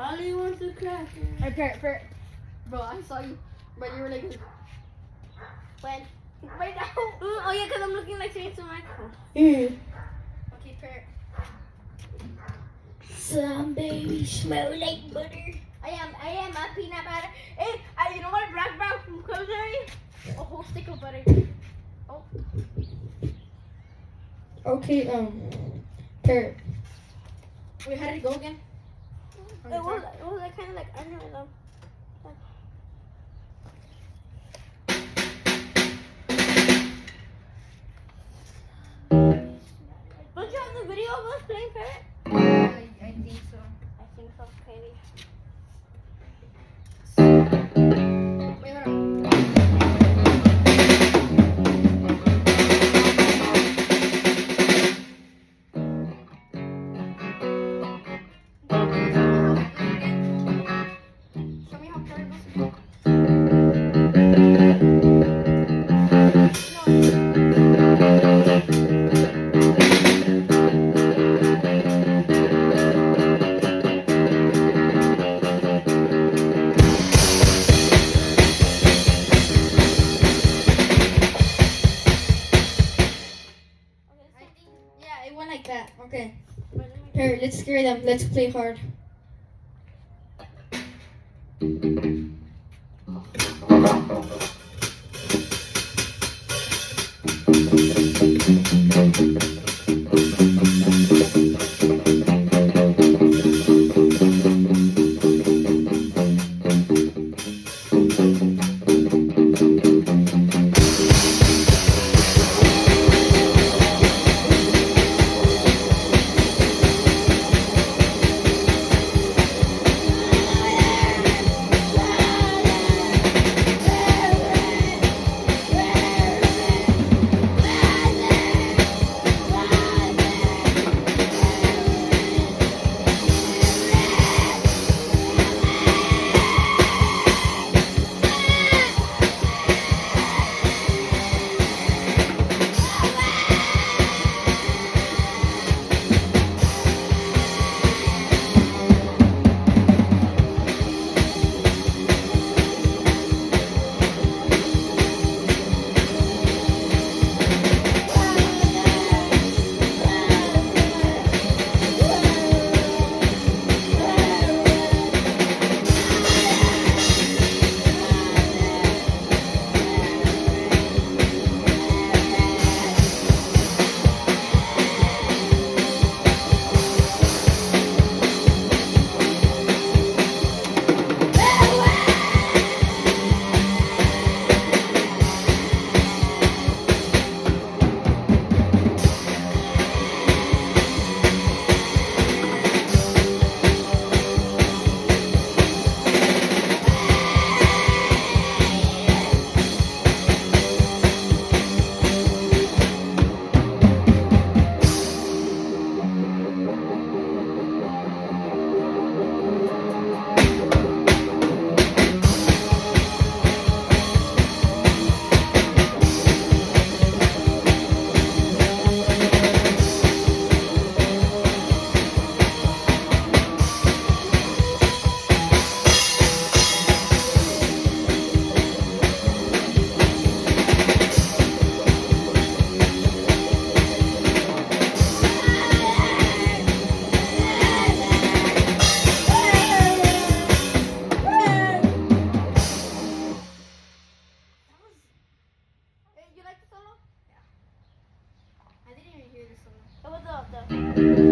Holly wants to crack. Hey, Parrot. Bro, I saw you. But you were like... When? Right now. Oh yeah, because I'm looking like straight to the microphone. Okay, Parrot. Some baby smell like butter. I am a peanut butter. Hey, you know what I brought back from Cosary? A whole stick of butter. Oh. Okay, Parrot. Wait, how did it go again? It was like kind of like under them. Don't you have the video of us playing Parrot? I think so. I think so, Katie. Wait, hold on. Show me how Parrot goes again. Yeah, it went like that. Okay. Here, let's scare them. Let's play hard. You like the solo? Yeah. I didn't even hear the solo. It was the